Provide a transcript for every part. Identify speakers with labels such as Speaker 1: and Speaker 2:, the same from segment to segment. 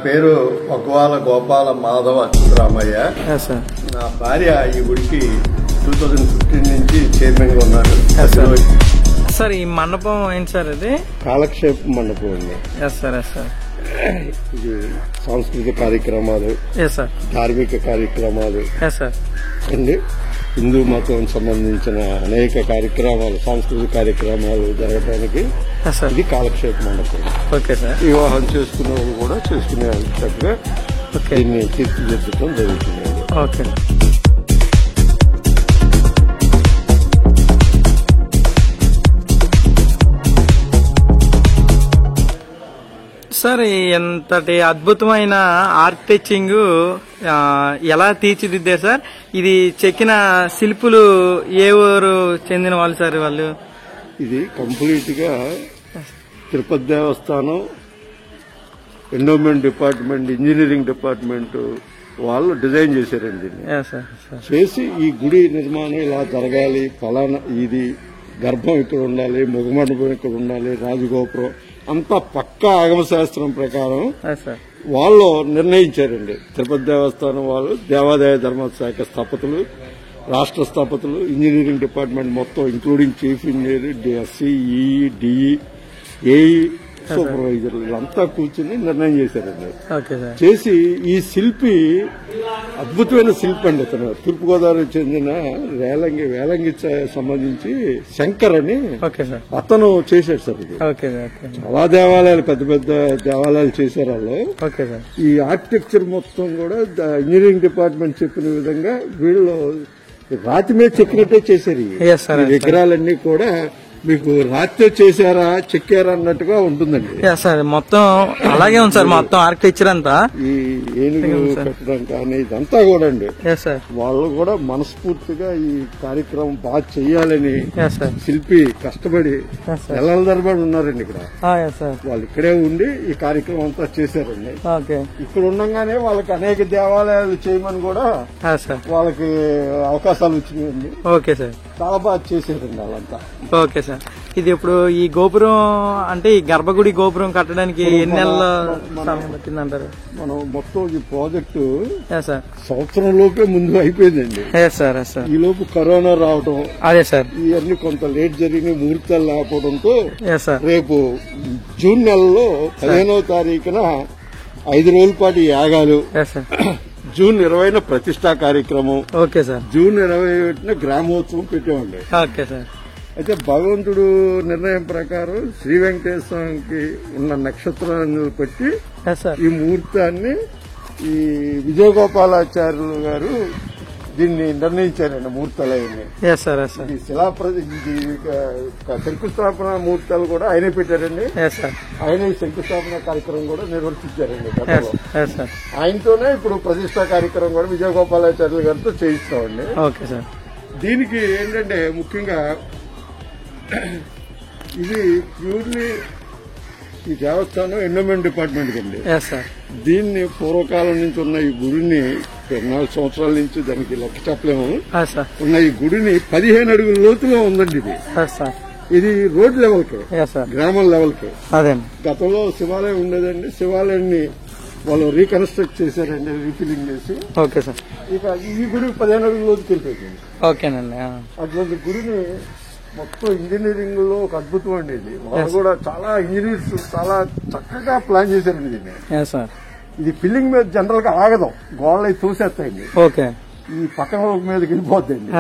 Speaker 1: పేరు పక్వాల గోపాల మాధవ అచ్యుతరామయ్య. నా భార్య ఈ గుడికి 2015 నుంచి చైర్మన్ గా ఉన్నారు.
Speaker 2: సార్ ఈ మండపం ఏంటి సార్? ఇది
Speaker 1: కాలక్షేప మండపం అండి. ఇది సాంస్కృతిక కార్యక్రమాలు, ధార్మిక కార్యక్రమాలు అండి, హిందూ మతం సంబంధించిన అనేక కార్యక్రమాలు, సాంస్కృతిక కార్యక్రమాలు జరగడానికి ఇది కాలక్షేప మండపం. వివాహం చేసుకునే వాళ్ళు కూడా చేసుకునే చక్కగా దీన్ని తీర్చిదిద్దడం జరుగుతుంది.
Speaker 2: సార్ ఎంతటి అద్భుతమైన ఆర్కిటెక్చరింగ్ ఎలా తీర్చిదిద్దారు సార్? ఇది చెక్కిన శిల్పులు ఏ ఊరు చెందిన వాళ్ళు సార్? వాళ్ళు
Speaker 1: ఇది కంప్లీట్ గా తిరుపతి దేవస్థానం, ఎండోమెంట్ డిపార్ట్మెంట్, ఇంజనీరింగ్ డిపార్ట్మెంట్ వాళ్ళు డిజైన్ చేశారండి. చేసి ఈ గుడి నిర్మాణం ఇలా జరగాలి, ఫలానా ఇది గర్భం ఇక్కడ ఉండాలి, ముఖమండపం ఇక్కడ ఉండాలి, రాజగోపురం అంతా పక్కా ఆగమ శాస్త్రం ప్రకారం వాళ్ళు నిర్ణయించారండి. తిరుపతి దేవస్థానం వాళ్ళు, దేవాదాయ ధర్మశాఖ స్థపతులు, రాష్ట్ర స్థపతులు, ఇంజనీరింగ్ డిపార్ట్మెంట్ మొత్తం including chief engineer, SE, EE, DE, AE, సూపర్వైజర్లు వీళ్ళంతా కూర్చుని నిర్ణయం చేశారండి. చేసి ఈ శిల్పి అద్భుతమైన శిల్పి అండి. అతను తూర్పుగోదావరికి చెందిన వేలంగి సంబంధించి శంకర్ అని అతను చేశాడు సార్. ఇది చాలా దేవాలయాలు, పెద్ద పెద్ద దేవాలయాలు చేశారు వాళ్ళు. ఈ ఆర్కిటెక్చర్ మొత్తం కూడా ఇంజనీరింగ్ డిపార్ట్మెంట్ చెప్పిన విధంగా వీళ్ళు రాతి మీద చెక్కినట్టే చేశారు. ఈ విగ్రహాలన్నీ కూడా మీకు రాత్రి చేశారా, చెక్కారా అన్నట్టుగా ఉంటుందండి.
Speaker 2: మొత్తం అలాగే ఉంది సార్. మొత్తం ఆర్కిటెక్చర్ అంతా
Speaker 1: ఈ ఏనుగు కట్టడం కానీ ఇదంతా కూడా అండి. వాళ్ళు కూడా మనస్ఫూర్తిగా ఈ కార్యక్రమం బాగా చెయ్యాలని శిల్పి కష్టపడి నెలల తరబడి ఉన్నారండి ఇక్కడ. వాళ్ళు ఇక్కడే ఉండి ఈ కార్యక్రమం అంతా చేశారండి. ఇక్కడ ఉండగానే వాళ్ళకి అనేక దేవాలయాలు చేయమని కూడా వాళ్ళకి అవకాశాలు వచ్చినాయండి. చాలా బాగా చేశారండి వాళ్ళంతా.
Speaker 2: ఇది ఇప్పుడు ఈ గోపురం అంటే ఈ గర్భగుడి గోపురం కట్టడానికి ఎన్ని నెలల సమయం పట్టిందంటారు?
Speaker 1: మనం మొత్తం ఈ ప్రాజెక్టు సంవత్సరం లోపే ముందు అయిపోయిందండి. ఈ లోపు కరోనా రావడం, ఇవన్నీ కొంత లేట్ జరిగిన ముహూర్తాలు లేకపోవడంతో రేపు జూన్ నెలలో 15వ తారీఖున 5 రోజుల పాటు యాగాలు, జూన్ 20న ప్రతిష్టా కార్యక్రమం, జూన్ 21న గ్రామోత్సవం పెట్టామండి. అయితే భగవంతుడు నిర్ణయం ప్రకారం శ్రీ వెంకటేశ్వరానికి ఉన్న నక్షత్రాన్ని బట్టి ఈ ముహూర్తాన్ని ఈ విజయగోపాలాచార్యులు గారు దీన్ని నిర్ణయించారండి. ముహూర్తాలన్నీ శంకుస్థాపన ముహూర్తాలు కూడా ఆయనే పెట్టారండి. ఆయన ఈ శంకుస్థాపన కార్యక్రమం కూడా నిర్వర్తించారండి. ఆయనతోనే ఇప్పుడు ప్రతిష్టా కార్యక్రమం కూడా విజయగోపాలాచార్యులు గారితో చేయిస్తామండి. దీనికి ఏంటంటే ముఖ్యంగా ఇది ప్యూర్లీ ఈ దేవస్థానం ఎండోమెంట్ డిపార్ట్మెంట్ అండి. దీన్ని పూర్వకాలం నుంచి ఉన్న ఈ గుడిని 4 సంవత్సరాల నుంచి దానికి లెక్క చెప్పలేము ఉన్న ఈ గుడిని 15 అడుగుల లోతులో ఉందండి. ఇది రోడ్ లెవెల్ కి, గ్రామం లెవెల్ కి. గతంలో శివాలయం ఉండేదండి. శివాలయాన్ని వాళ్ళు రీకన్స్ట్రక్ట్ చేశారండి, రీఫిలింగ్ చేసి. ఇక ఈ గుడి 15 అడుగుల లోతుకి వెళ్ళిపోయింది. అట్లాంటి గుడిని మొత్తం ఇంజనీరింగ్ లో ఒక అద్భుతం అండి. ఇది వాళ్ళు కూడా చాలా ఇంజనీర్స్ చాలా చక్కగా ప్లాన్ చేశారండి దీన్ని. ఇది ఫిల్లింగ్ మీద జనరల్ గా ఆగదాం, గోడలు తోసేస్తాయండి, ఈ పక్కన మీదకి వెళ్ళిపోద్దండి.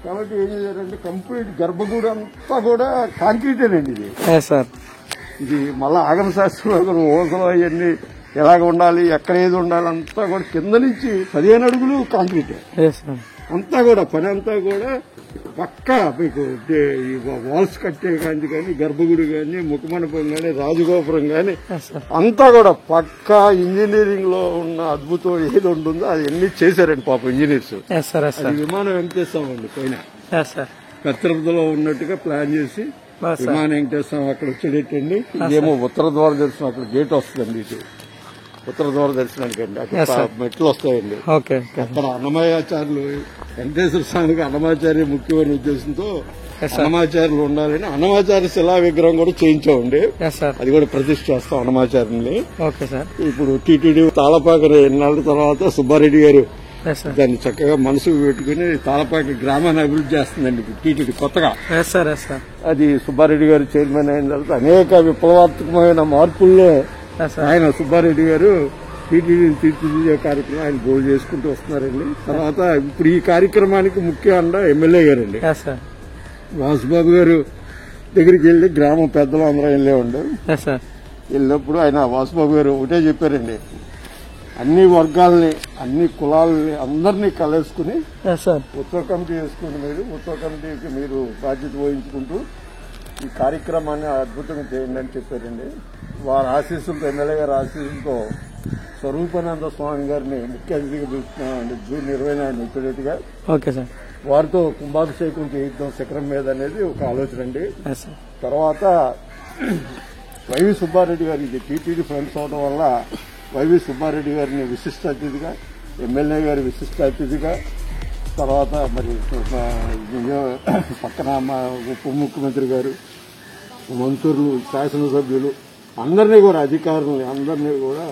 Speaker 1: కాబట్టి ఏం చేశారంటే కంప్లీట్ గర్భగుడి అంతా కూడా కాంక్రీటేనండి ఇది. ఇది మళ్ళా ఆగమ శాస్త్రం ఓసలు అవన్నీ ఎలాగ ఉండాలి, ఎక్కడ ఏది ఉండాలి అంతా కూడా కింద నుంచి 15 అడుగులు కాంక్రీటే అంతా కూడా. పని అంతా కూడా పక్కా మీకు వాల్స్ కట్టే కానీ గర్భగుడి కానీ ముఖమండపం కానీ రాజగోపురం కానీ అంతా కూడా పక్కా ఇంజనీరింగ్ లో ఉన్న అద్భుతం ఏది ఉంటుందో అది అన్ని చేశారండి పాపం ఇంజనీర్స్. విమానం వెంకటేశ్వరం అండి పైన కత్తిరపతిలో ఉన్నట్టుగా ప్లాన్ చేసి విమానం వెంకటేశ్వరం అక్కడ వచ్చేటట్టండి. ఇదేమో ఉత్తర ద్వార దర్శనం, అక్కడ గేట్ వస్తుందండి. ఇటు ఉత్తర దూర దర్శనానికి అండి. అక్కడ మెట్లు వస్తాయండి. అక్కడ అన్నమయాచార్యులు వెంకటేశ్వర స్వామికి అన్నమాచార్య ముఖ్యమైన ఉద్దేశంతో అన్నమాచార్యులు ఉండాలని అన్నమాచార్య శిలా విగ్రహం కూడా చేయించామండి. అది కూడా ప్రతిష్ఠ చేస్తాం అన్నమాచార్యుల్ని. ఇప్పుడు టీటీడీ తాళపాక ఎన్నాళ్ళ తర్వాత సుబ్బారెడ్డి గారు దాన్ని చక్కగా మనసుకు పెట్టుకుని తాళపాక గ్రామాన్ని అభివృద్ధి చేస్తుందండి టీటీడీ కొత్తగా. అది సుబ్బారెడ్డి గారు చైర్మన్ అయిన తర్వాత అనేక విప్లవాత్మకమైన మార్పుల్లో ఆయన సుబ్బారెడ్డి గారు టీటీడీని తీర్చిదిద్దే కార్యక్రమం ఆయన బోర్డు చేసుకుంటూ వస్తున్నారండి. తర్వాత ఇప్పుడు ఈ కార్యక్రమానికి ముఖ్య అండ ఎమ్మెల్యే గారండి. వాసుబాబు గారు దగ్గరికి వెళ్లి గ్రామం పెద్దలు అందరూ వెళ్ళే ఉండారు. వెళ్ళినప్పుడు ఆయన వాసుబాబు గారు ఒకటే చెప్పారండి, అన్ని వర్గాలని అన్ని కులాలని అందరినీ కలేసుకుని ఉత్సవ కమిటీ వేసుకుని ఉత్సవ కమిటీకి మీరు బాధ్యత వహించుకుంటూ ఈ కార్యక్రమాన్ని అద్భుతంగా చేయండి అని చెప్పారండి. వారి ఆశీస్సులతో ఎమ్మెల్యే గారి ఆశీస్సులతో స్వరూపానంద స్వామి గారిని ముఖ్య అతిథిగా పిలుస్తున్నామండి జూన్ 29 ఇప్పటిగా. వారితో కుంభాభిషేకం చేయిద్దాం శిఖరం మీద అనేది ఒక ఆలోచన అండి. తర్వాత వైవి సుబ్బారెడ్డి గారు ఇది టీటీడీ ఫ్రెండ్స్ అవడం వల్ల వైవి సుబ్బారెడ్డి గారిని విశిష్ట అతిథిగా, ఎమ్మెల్యే గారి విశిష్ట అతిథిగా, తర్వాత మరి పక్కన ఉప ముఖ్యమంత్రి గారు, మంత్రులు, శాసనసభ్యులు అందరినీ కూడా అధికారులని అందరినీ కూడా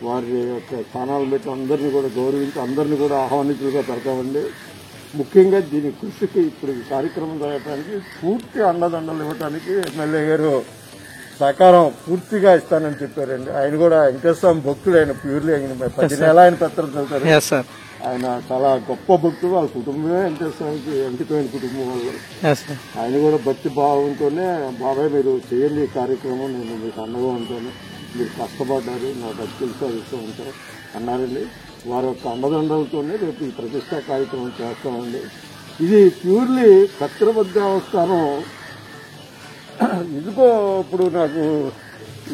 Speaker 1: వారి యొక్క స్థానాలు పెట్టి అందరినీ కూడా గౌరవించి అందరినీ కూడా ఆహ్వానితులుగా పెడతామండి. ముఖ్యంగా దీని కృషికి ఇప్పుడు ఈ కార్యక్రమం జరగడానికి పూర్తి అండదండలు ఇవ్వడానికి ఎమ్మెల్యే గారు సహకారం పూర్తిగా ఇస్తానని చెప్పారండి. ఆయన కూడా వెంకటేశ్వర భక్తుడు, ఆయన ప్యూర్లీ ఆయన 10 నెలల ఆయన పత్రం చదువుతారు. ఆయన చాలా గొప్ప భక్తుడు, వాళ్ళ కుటుంబమే వెంకటేశ్వరానికి అంకితమైన కుటుంబం వాళ్ళు. ఆయన కూడా భక్తి భావంతోనే బాబాయ్ మీరు చేయండి ఈ కార్యక్రమం, నేను మీకు అండగా ఉంటాను, మీరు కష్టపడ్డారు, నాకు అది తెలుసు విషయం ఉంటారు అన్నారండి. వారి యొక్క అండదండలతోనే రేపు ఈ ప్రతిష్టా కార్యక్రమం చేస్తామండి. ఇది ప్యూర్లీ సత్రబద్ధావస్థానం. ఇదిగో ఇప్పుడు నాకు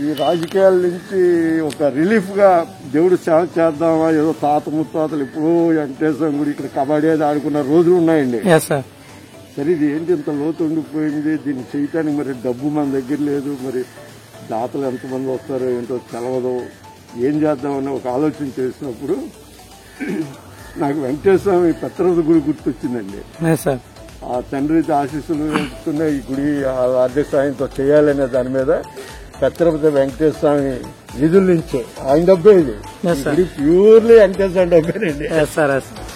Speaker 1: ఈ రాజకీయాల నుంచి ఒక రిలీఫ్ గా దేవుడు సేవ చేద్దామా, ఏదో తాత ముత్తాతలు ఇప్పుడు వెంకటేశ్వర గుడి ఇక్కడ కబడ్డీ అది ఆడుకున్న రోజులు ఉన్నాయండి. సరే ఇది ఏంటి ఇంత లోతు ఉండిపోయింది, దీన్ని చేయటానికి మరి డబ్బు మన దగ్గర లేదు, మరి దాతలు ఎంతమంది వస్తారో ఏంటో తెలవదు, ఏం చేద్దామని ఒక ఆలోచన చేసినప్పుడు నాకు వెంకటేశ్వర పెత్రవతి గుడి గుర్తొచ్చిందండి. ఆ తండ్రి ఆశీస్సులు ఈ గుడి ఆర్థిక సాయంతో చేయాలనే దాని మీద పెత్రపతి వెంకటేశ్వర స్వామి నిధుల నుంచి ఆయన డబ్బే ఇది ప్యూర్లీ వెంకటేశ్వర డబ్బేనండి.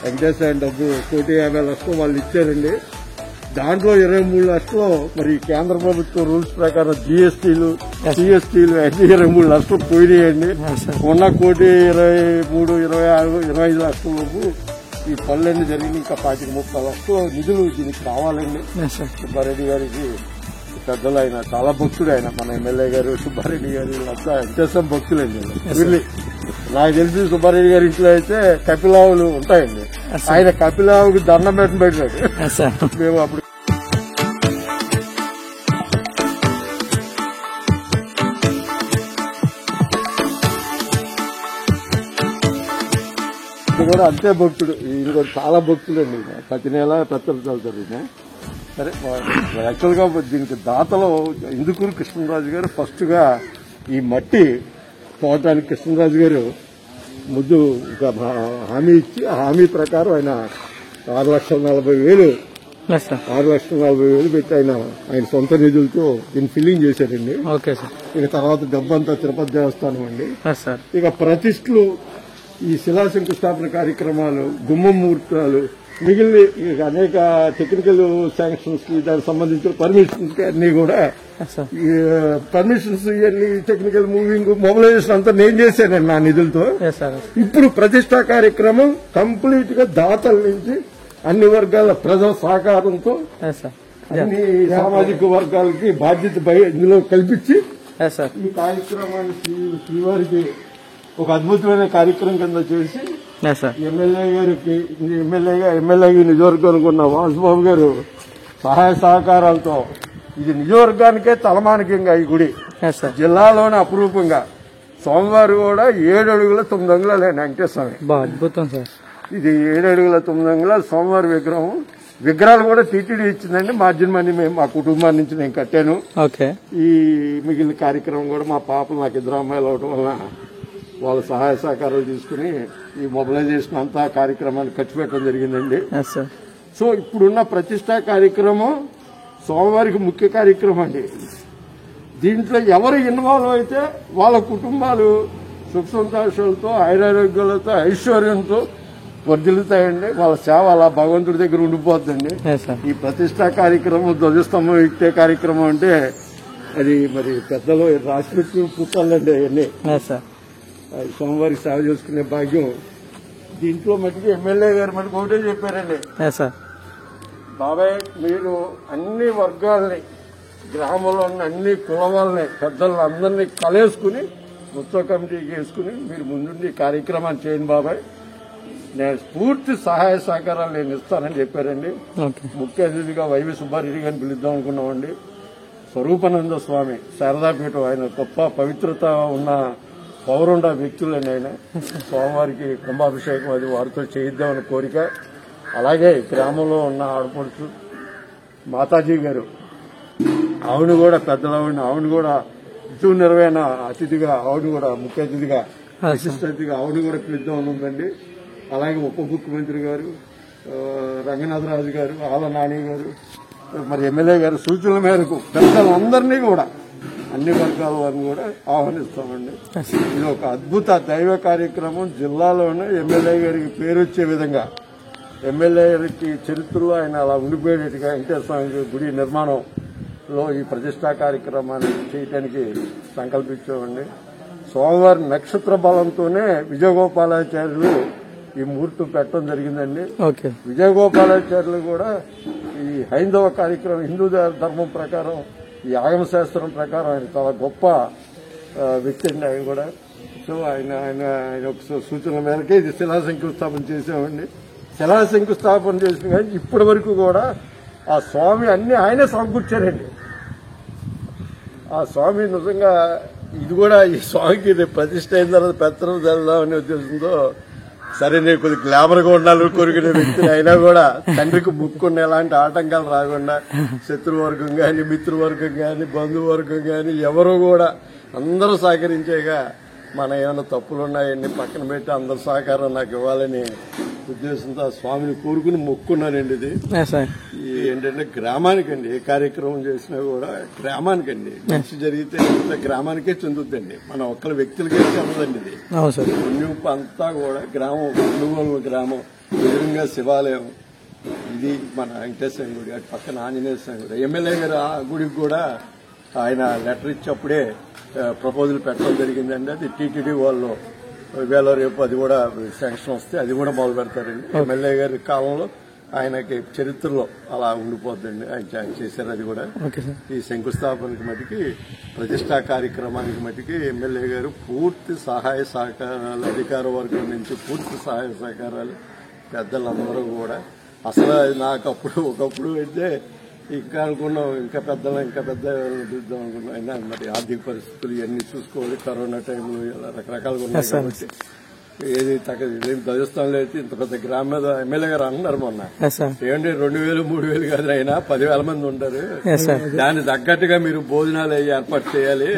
Speaker 1: వెంకటేశ్వర డబ్బు 1,50,00,000 వాళ్ళు ఇచ్చారండి. దాంట్లో 23 లక్షలు మరి కేంద్ర ప్రభుత్వ రూల్స్ ప్రకారం జిఎస్టీలు సిఎస్టీలు అయితే 23 లక్షలు పోయినాయండి. ఉన్న 1,23,26,25 లక్షల లోపు ఈ పనులన్నీ జరిగింది. ఇంకా 25-30 లక్షలు నిధులు దీనికి రావాలండి. సుబ్బారెడ్డి గారికి పెద్దలు ఆయన చాలా భక్తుడు, ఆయన మన ఎమ్మెల్యే గారు సుబ్బారెడ్డి గారు వీళ్ళంతా వెంకటేశ్వర భక్తులండి. నాకు తెలిసి సుబ్బారెడ్డి గారి ఇంట్లో అయితే కపిలావులు ఉంటాయండి. ఆయన కపిలావుకి దండం పెట్టాడు. మేము అప్పుడు కూడా అంతే భక్తుడు, ఈయన కూడా చాలా భక్తుడు అండి. ప్రతి నెల పెత్తలు చదువుతారు. సరే యాక్చువల్ గా దీనికి దాతలో ఇందుకూరు కృష్ణరాజు గారు ఫస్ట్ గా ఈ మట్టి పోవటానికి కృష్ణరాజు గారు ముందు హామీ ఇచ్చి ఆ హామీ ప్రకారం ఆయన 6,40,000 పెట్టి ఆయన సొంత నిధులతో దీన్ని ఫిల్లింగ్ చేశారండి. ఇక తర్వాత డబ్బంతా తిరుపతి దేవస్థానం అండి. ఇక ప్రతిష్ఠలు, ఈ శిలా శంకుస్థాపన కార్యక్రమాలు, గుమ్మం ముహూర్తాలు, మిగిలిన అనేక టెక్నికల్ శాంక్షన్స్ కి దానికి సంబంధించిన పర్మిషన్స్ కి అన్ని కూడా పర్మిషన్స్ ఇవన్నీ టెక్నికల్ మూవింగ్ మొబిలైజేషన్ అంతా నేను చేశానండి నా నిధులతో. ఇప్పుడు ప్రతిష్టా కార్యక్రమం కంప్లీట్ గా దాతల నుంచి అన్ని వర్గాల ప్రజల సహకారంతో అన్ని సామాజిక వర్గాలకి బాధ్యత ఇందులో కల్పించి ఈ కార్యక్రమాన్ని శ్రీవారికి ఒక అద్భుతమైన కార్యక్రమం కింద చేసి ఎమ్మెల్యే గారికి ఎమ్మెల్యే నియోజకవర్గానికి ఉన్న వాసుబాబు గారు సహాయ సహకారాలతో ఇది నియోజకవర్గానికే తలమానికంగా ఈ గుడి జిల్లాలోనే అపురూపంగా స్వామివారు కూడా 7 అడుగుల 9 అంగుళాలు వెంకటేశ్వర స్వామి.
Speaker 2: అద్భుతం సార్.
Speaker 1: ఇది 7 అడుగుల 9 అంగుళాలు స్వామివారి విగ్రహం. విగ్రహాలు కూడా టీటీడీ ఇచ్చిందండి. మార్జిన్ మనీ మేము మా కుటుంబాన్ని నుంచి నేను కట్టాను. ఈ మిగిలిన కార్యక్రమం కూడా మా పాపలు నాకు 2 అమ్మాయిలు అవడం వల్ల వాళ్ళ సహాయ సహకారాలు తీసుకుని ఈ మొబిలైజేషన్ అంతా కార్యక్రమాన్ని ఖర్చు పెట్టడం జరిగిందండి. సో ఇప్పుడున్న ప్రతిష్టా కార్యక్రమం సోమవారికి ముఖ్య కార్యక్రమం అండి. దీంట్లో ఎవరు ఇన్వాల్వ్ అయితే వాళ్ళ కుటుంబాలు సుఖ సంతోషాలతో ఆయురారోగ్యాలతో ఐశ్వర్యంతో వర్ధిల్లుతాయండి. వాళ్ళ సేవ అలా భగవంతుడి దగ్గర ఉండిపోతుందండి. ఈ ప్రతిష్టా కార్యక్రమం ధ్వజస్తంభం ఎక్కే కార్యక్రమం అంటే అది మరి పెద్దలు రాష్ట్రపతి పుట్టాలండి. అవన్నీ సోమవారికి సేవ చేసుకునే భాగ్యం. దీంట్లో మటుకు ఎమ్మెల్యే గారు మటుకు ఒకటే చెప్పారండి, బాబాయ్ మీరు అన్ని వర్గాలని గ్రామంలో ఉన్న అన్ని కులవాళ్ళని పెద్దలను అందరినీ కలేసుకుని ఉత్సవ కమిటీకి వేసుకుని మీరు ముందుండి కార్యక్రమాన్ని చేయండి బాబాయ్, నేను పూర్తి సహాయ సహకారాలు నేను ఇస్తానని చెప్పారండి. ముఖ్య అతిథిగా వైవి సుబ్బారెడ్డి గారిని పిలుద్దాం అనుకున్నామండి. స్వరూపానంద స్వామి శారదాపీఠం ఆయన గొప్ప పవిత్రత ఉన్న పౌరుండ వ్యక్తులని ఆయన స్వామివారికి కుంభాభిషేకం అది వారితో చేయిద్దామని కోరిక. అలాగే గ్రామంలో ఉన్న ఆడపడుచు మాతాజీ గారు ఆవిడ కూడా పెద్దలవిడ ఆవిడ కూడా విధులు నిర్వహణ అతిథిగా ఆవిడ కూడా ముఖ్య అతిథిగా విశిష్ట అతిథిగా ఆవిడ కూడా పిలుద్దామని ఉందండి. అలాగే ఉప ముఖ్యమంత్రి గారు రంగనాథరాజు గారు ఆల నాని గారు మరి ఎమ్మెల్యే గారు సూచనల మేరకు పెద్దలందరినీ కూడా అన్ని వర్గాల వారిని కూడా ఆహ్వానిస్తామండి. ఇది ఒక అద్భుత దైవ కార్యక్రమం. జిల్లాలోనే ఎమ్మెల్యే గారికి పేరు వచ్చే విధంగా ఎమ్మెల్యే గారికి చరిత్రలో ఆయన అలా ఉండిపోయేట్టుగా వెంకటేశ్వర స్వామి గుడి నిర్మాణంలో ఈ ప్రతిష్టా కార్యక్రమాన్ని చేయడానికి సంకల్పించామండి. సోమవారి నక్షత్ర బలంతోనే విజయగోపాలాచార్యులు ఈ ముహూర్తం పెట్టడం జరిగిందండి. విజయగోపాలాచార్యులు కూడా ఈ హైందవ కార్యక్రమం హిందూ ధర్మం ప్రకారం ఈ ఆగమ శాస్త్రం ప్రకారం ఆయన చాలా గొప్ప వ్యక్తి అండి. ఆయన కూడా సో ఆయన ఆయన ఆయన ఒక సూచనల మేరకే ఇది శిలా శంకుస్థాపన చేసామండి. శిలా శంకుస్థాపన చేసిన కానీ ఇప్పటి వరకు కూడా ఆ స్వామి అన్ని ఆయనే సమకూర్చారండి. ఆ స్వామి నిజంగా ఇది కూడా ఈ స్వామికి ప్రతిష్ట అయిన తర్వాత పెత్తనం జరదామనే ఉద్దేశంతో సరే నేను కొద్దిగా గ్లామర్ గా ఉండాలని కోరుకునే వ్యక్తిని అయినా కూడా తండ్రికి ముక్కున్న ఎలాంటి ఆటంకాలు రాకుండా శత్రువర్గం గాని మిత్రవర్గం గాని బంధువర్గం గాని ఎవరు కూడా అందరూ సహకరించేగా మన ఏమైనా తప్పులున్నాయన్ని పక్కన పెట్టి అందరు సహకారం నాకు ఇవ్వాలని ఉద్దేశంతో ఆ స్వామిని కోరుకుని మొక్కున్నానండి. ఇది ఏంటంటే గ్రామానికండి ఏ కార్యక్రమం చేసినా కూడా గ్రామానికండి మంచి జరిగితే గ్రామానికే చెందుద్దండి, మన ఒక్కరి వ్యక్తులకే చెందదండి. ఇది పుణ్యం అంతా కూడా గ్రామం పుణ్యగోళ గ్రామం ఎదురుగా శివాలయం ఇది మన వెంకటేశ్వర గుడి అటు పక్కన ఆంజనేయ స్వామి గుడి. ఎమ్మెల్యే గారు ఆ గుడికి కూడా ఆయన లెటర్ ఇచ్చప్పుడే ప్రపోజల్ పెట్టడం జరిగిందండి. అది టీటీడీ వాళ్ళు వేళ రేపు అది కూడా శాంక్షన్ వస్తే అది కూడా మొదలు పెడతారండి. ఎమ్మెల్యే గారి కాలంలో ఆయనకి చరిత్రలో అలా ఉండిపోద్దండి. ఆయన చేశారు అది కూడా. ఈ శంకుస్థాపనకి మటుకి ప్రతిష్టా కార్యక్రమానికి మటుకి ఎమ్మెల్యే గారు పూర్తి సహాయ సహకారాలు అధికార వర్గం నుంచి పూర్తి సహాయ సహకారాలు పెద్దలందరూ కూడా అసలు నాకు అప్పుడు ఒకప్పుడు అయితే ఇంకా అనుకున్నాం ఇంకా పెద్ద చూద్దాం అనుకున్నాం. అయినా మరి ఆర్థిక పరిస్థితులు ఇవన్నీ చూసుకోవాలి, కరోనా టైంలో ఇలా రకరకాలుగా ఉన్నాయి కాబట్టి ఏది తగ్గదు. ధ్వజస్థానంలో అయితే ఇంత పెద్ద గ్రామం మీద ఎమ్మెల్యే గారు అన్నారు మొన్న ఏంటి 2000 3000 కాదు అయినా 10,000 మంది ఉంటారు, దాన్ని తగ్గట్టుగా మీరు భోజనాలు ఏర్పాటు చేయాలి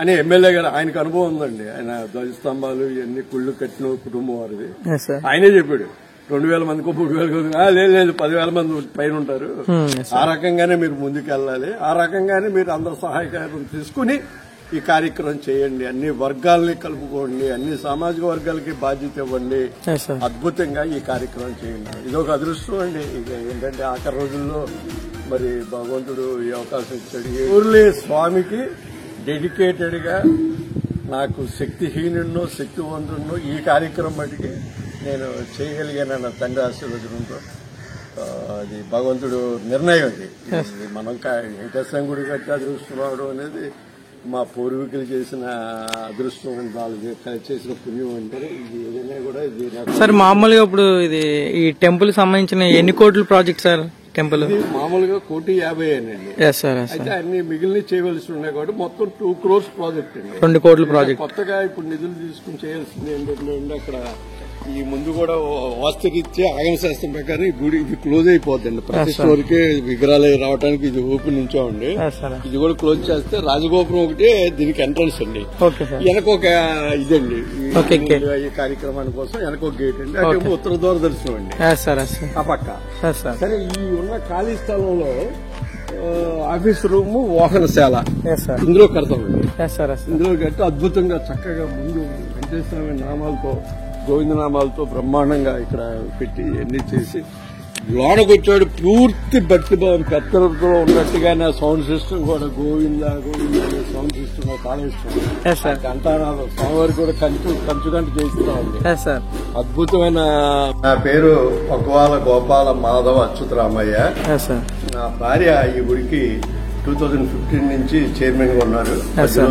Speaker 1: అని ఎమ్మెల్యే గారు ఆయనకు అనుభవం ఉందండి. ఆయన ధ్వజస్తంభాలు ఇవన్నీ కుళ్ళు కట్టిన కుటుంబం వారిది. ఆయనే చెప్పాడు 2000 మందికో 3000 లేదు 10,000 మంది పైన ఉంటారు, ఆ రకంగానే మీరు ముందుకెళ్లాలి, ఆ రకంగానే మీరు అందరు సహాయకారం తీసుకుని ఈ కార్యక్రమం చేయండి, అన్ని వర్గాలని కలుపుకోండి, అన్ని సామాజిక వర్గాలకి బాధ్యత ఇవ్వండి, అద్భుతంగా ఈ కార్యక్రమం చేయండి. ఇదొక అదృష్టం అండి. ఇక ఏంటంటే ఆఖరి రోజుల్లో మరి భగవంతుడు ఈ అవకాశం ఇచ్చాడు. ఊర్లే స్వామికి డెడికేటెడ్ గా నాకు శక్తిహీనున్నో శక్తివంతున్నో ఈ కార్యక్రమం మటుకి నేను చేయగలిగాను నా తండ్రి ఆశీర్వచనంతో. అది భగవంతుడు నిర్ణయం. అది మనం వెంకటేశ్వర గుడి కట్టి అదృష్టం రావడం అనేది మా పూర్వీకులు చేసిన అదృష్టం, వాళ్ళు చేసిన పుణ్యం అంటే ఇది ఏదైనా కూడా ఇది.
Speaker 2: సార్ మామూలుగా ఇప్పుడు ఇది ఈ టెంపుల్ సంబంధించిన ఎన్ని కోట్ల ప్రాజెక్ట్ సార్? టెంపుల్
Speaker 1: మామూలుగా 1,50,00,000 అండి. అయితే అన్ని మిగిలిన చేయవలసి ఉన్నాయి కాబట్టి మొత్తం 2 crores ప్రాజెక్ట్ అండి.
Speaker 2: 2 కోట్ల ప్రాజెక్ట్.
Speaker 1: కొత్తగా ఇప్పుడు నిధులు తీసుకుని చేయాల్సింది ఏంటంటే అక్కడ ఈ ముందు కూడా వాస్తురీత్యా ఆగమ శాస్త్రం ప్రకారం ఈ గుడి ఇది క్లోజ్ అయిపోద్దండి. ప్రతి స్టోర్కి విగ్రహాలు రావడానికి ఇది ఓపెన్ నుంచో ఉండి ఇది కూడా క్లోజ్ చేస్తే రాజగోపురం ఒకటే దీనికి ఎంట్రన్స్ అండి. వెనక ఒక ఇదండి ఈ కార్యక్రమాని కోసం వెనక ఒక గేట్ అండి. అంటే ఉత్తర దూర దర్శనం అండి ఆ పక్క. సరే ఈ ఉన్న ఖాళీ స్థలంలో ఆఫీస్ రూమ్ వాహనశాల ఇందులో కడతామండి. ఇందులో కట్టి అద్భుతంగా చక్కగా ముందు వెంకటేశ్వర నామాలతో గోవిందనామాలతో బ్రహ్మాండంగా ఇక్కడ పెట్టి అన్ని చేసి లోనకు వచ్చాడు పూర్తి భక్తి భావం పెద్దలతో ఉన్నట్టుగానే సౌండ్ సిస్టమ్ కూడా గోవింద గోవింద అనే సౌండ్ సిస్టమ్ చాలా ఇష్టం. గంటానాలు స్వామివారి కూడా కంచు గంట చేస్తున్నామండి. అద్భుతమైన నా పేరు పక్వాల గోపాల మాధవ అచ్యుతరామయ్య. నా భార్య ఈ గుడికి 2015 నుంచి చైర్మన్ గా ఉన్నారు.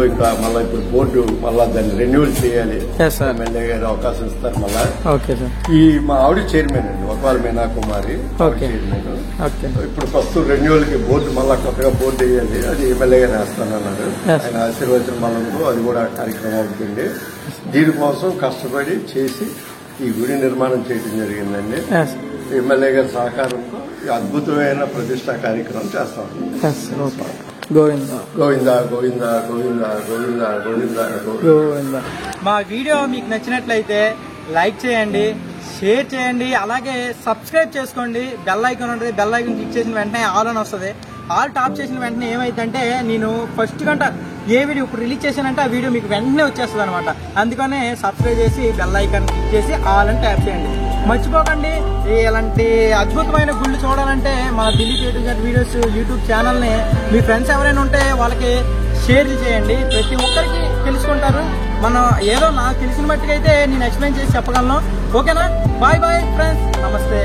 Speaker 1: ఇంకా మళ్ళీ ఇప్పుడు బోర్డు మళ్ళా దాన్ని రెన్యూవల్ చేయాలి. ఎమ్మెల్యే గారు అవకాశం ఇస్తారు మళ్ళా. ఈ మా ఆవిడ చైర్మన్ అండి ఒకవాల మీనా కుమారి చైర్మన్. ఇప్పుడు ప్రస్తుతం రెన్యూవల్ కి బోర్డు మళ్ళా కొత్తగా బోర్డు వేయాలి. అది ఎమ్మెల్యే గారు వేస్తానన్నారు. ఆయన ఆశీర్వచనం మళ్ళీ అది కూడా కార్యక్రమం అవుతుంది. దీనికోసం కష్టపడి చేసి ఈ గుడి నిర్మాణం చేయడం జరిగిందండి. ఎమ్మెల్యే గారి సహకారంతో అద్భుతమైన ప్రతిష్టా కార్యక్రమం చేస్తాం.
Speaker 2: గోవింద
Speaker 1: గోవింద గోవింద గోవింద గోవింద గోవింద
Speaker 2: గోవింద. మా వీడియో మీకు నచ్చినట్లయితే లైక్ చేయండి, షేర్ చేయండి, అలాగే సబ్స్క్రైబ్ చేసుకోండి. బెల్ ఐకాన్ ఉంటుంది. బెల్ ఐకాన్ క్లిక్ చేసిన వెంటనే ఆల్ అని వస్తుంది. ఆల్ టాప్ చేసిన వెంటనే ఏమైందంటే నేను ఫస్ట్ గంట ఏ వీడియో ఇప్పుడు రిలీజ్ చేశానంటే ఆ వీడియో మీకు వెంటనే వచ్చేస్తుంది అనమాట. అందుకనే సబ్స్క్రైబ్ చేసి బెల్ ఐకాన్ క్లిక్ చేసి ఆల్ అని ట్యాప్ చేయండి. మర్చిపోకండి, ఇలాంటి అద్భుతమైన గుళ్ళు చూడాలంటే మన దిలీప్ యూట్యూబ్ వీడియోస్ యూట్యూబ్ ఛానల్ని మీ ఫ్రెండ్స్ ఎవరైనా ఉంటే వాళ్ళకి షేర్ చేయండి. ప్రతి ఒక్కరికి తెలుసుకుంటారు. మనం ఏదో నాకు తెలిసిన మట్టుకైతే నేను ఎక్స్ప్లెయిన్ చేసి చెప్పగలను. ఓకేనా? బాయ్ బాయ్ ఫ్రెండ్స్, నమస్తే.